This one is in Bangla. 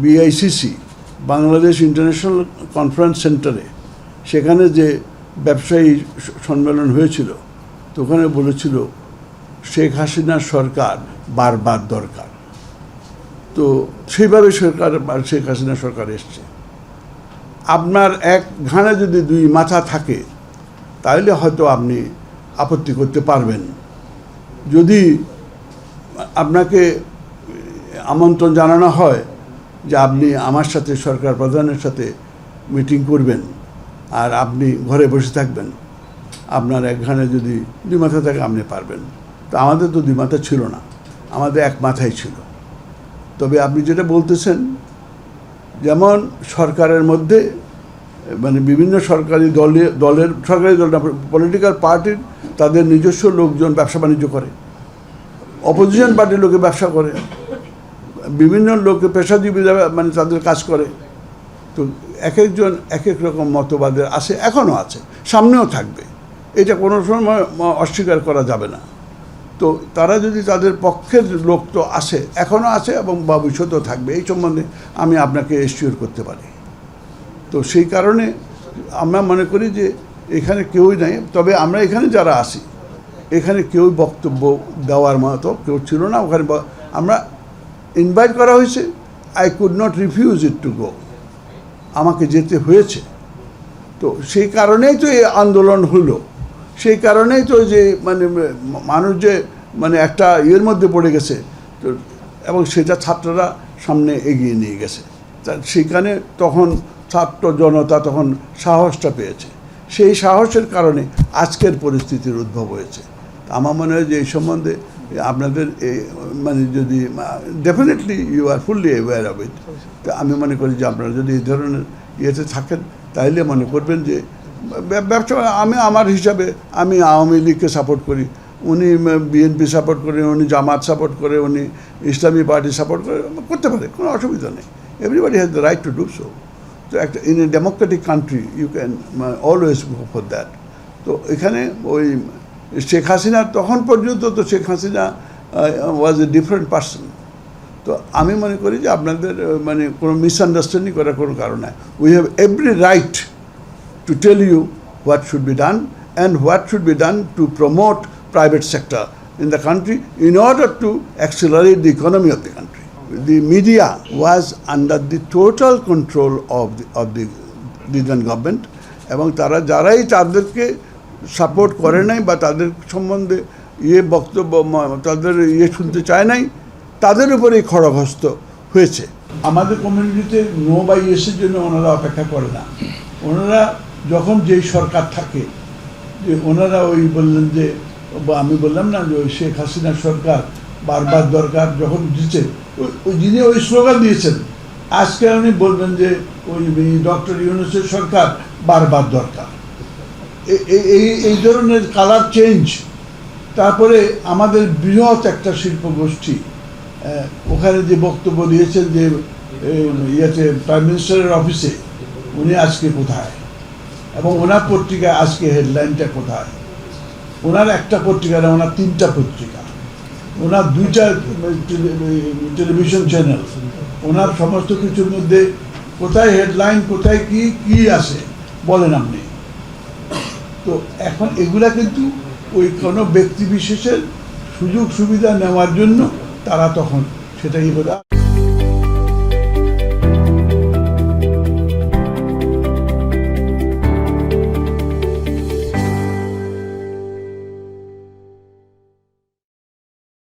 বিআইসিসি বাংলাদেশ ইন্টারন্যাশনাল কনফারেন্স সেন্টারে সেখানে যে ব্যবসায়ী সম্মেলন হয়েছিল তো ওখানে বলেছিল শেখ হাসিনার সরকার বারবার দরকার। তো সেইভাবে শেখ হাসিনা সরকার এসছে। আপনার এক ঘাড়ে যদি দুই মাথা থাকে তাহলে হয়তো আপনি আপত্তি করতে পারবেন। যদি আপনাকে আমন্ত্রণ জানানো হয় যে আপনি আমার সাথে সরকার প্রধানের সাথে মিটিং করবেন আর আপনি ঘরে বসে থাকবেন, আপনার এক ঘাড়ে যদি দুই মাথা থাকে আপনি পারবেন। তো আমাদের তো দুই মাথা ছিল না, আমাদের এক মাথাই ছিল। তবে আপনি যেটা বলতেছেন, যেমন সরকারের মধ্যে মানে বিভিন্ন সরকারি দলের সরকারি দল পলিটিক্যাল পার্টির তাদের নিজস্ব লোকজন ব্যবসা বাণিজ্য করে, অপোজিশন পার্টির লোকে ব্যবসা করে, বিভিন্ন লোকে পেশাজীবীরা মানে তাদের কাজ করে। তো এক একজন এক এক রকম মতবাদের আছে, এখনও আছে, সামনেও থাকবে, এটা কোনো সময় অস্বীকার করা যাবে না। তো তারা যদি তাদের পক্ষের লোক তো আছে, এখনও আছে এবং ভবিষ্যতেও থাকবে, এই সম্বন্ধে আমি আপনাকে এসিওর করতে পারি। তো সেই কারণে আমরা মনে করি যে এখানে কেউই নাই। তবে আমরা এখানে যারা আসি এখানে কেউই বক্তব্য দেওয়ার মতো কেউ ছিল না। ওখানে আমরা ইনভাইট করা হয়েছে, I could not refuse it to go, আমাকে যেতে হয়েছে। তো সেই কারণেই তো এই আন্দোলন হলো, সেই কারণেই তো যে মানে মানুষ যে মানে একটা ইয়ের মধ্যে পড়ে গেছে, তো এবং সেটা ছাত্ররা সামনে এগিয়ে নিয়ে গেছে। সেখানে তখন ছাত্র জনতা তখন সাহসটা পেয়েছে, সেই সাহসের কারণে আজকের পরিস্থিতির উদ্ভব হয়েছে। আমার মনে হয় যে এই সম্বন্ধে আপনাদের মানে যদি definitely you are fully aware of it. তো আমি মনে করি যে আপনারা যদি এই ধরনের ইয়েতে থাকেন তাহলে মনে করবেন যে ব্যবসা, আমি আমার হিসাবে আমি আওয়ামী লীগকে সাপোর্ট করি, উনি বিএনপি সাপোর্ট করে, উনি জামাত সাপোর্ট করে, উনি ইসলামী পার্টি সাপোর্ট করে, করতে পারে, কোনো অসুবিধা নেই। Everybody has the right to do so. তো একটা in a democratic country you can always go for that. তো এখানে ওই শেখ হাসিনা তখন পর্যন্ত তো Sheikh Hasina was a different person. তো আমি মনে করি যে আপনাদের মানে কোনো মিসআন্ডারস্ট্যান্ডিং করার কোনো কারণ নাই। We have every right to tell you what should be done and what should be done to promote private sector in the country in order to accelerate the economy of the country. The media was under the total control of the Indian government, এবং তারা যারাই তাদেরকে সাপোর্ট করে নাই বা তাদের সম্বন্ধে বক্তব্য তাদের শুনতে চায় নাই, তাদের উপরেই খড়গহস্ত হয়েছে। আমাদের কমিউনিটিতে নো বাই ইয়েসের জন্য ওনারা অপেক্ষা করে না। ওনারা যখন যেই সরকার থাকে যে ওনারা ওই বললেন যে আমি বললাম না যে ওই শেখ হাসিনার সরকার বারবার দরকার যখন দিচ্ছে, ওই যিনি ওই স্লোগান দিয়েছেন, আজকে উনি বলবেন যে ওই ডক্টর ইউনূসের সরকার বারবার দরকার। এই ধরনের কালার চেঞ্জ। তারপরে আমাদের বৃহৎ একটা শিল্প গোষ্ঠী ওখানে যে বক্তব্য দিয়েছেন যে ইয়েতে প্রাইম মিনিস্টারের অফিসে, উনি আজকে কোথায় এবং ওনার পত্রিকায় আজকে হেডলাইনটা কোথায়? ওনার একটা পত্রিকা না, ওনার 3টা পত্রিকা, ওনার 2টা টেলিভিশন চ্যানেল, ওনার সমস্ত কিছুর মধ্যে কোথায় হেডলাইন, কোথায় কি আছে বলেন আপনি? তো এখন এগুলা কিন্তু ওই কোনো ব্যক্তি বিশেষের সুযোগ সুবিধা নেওয়ার জন্য তারা তখন সেটাই বলে।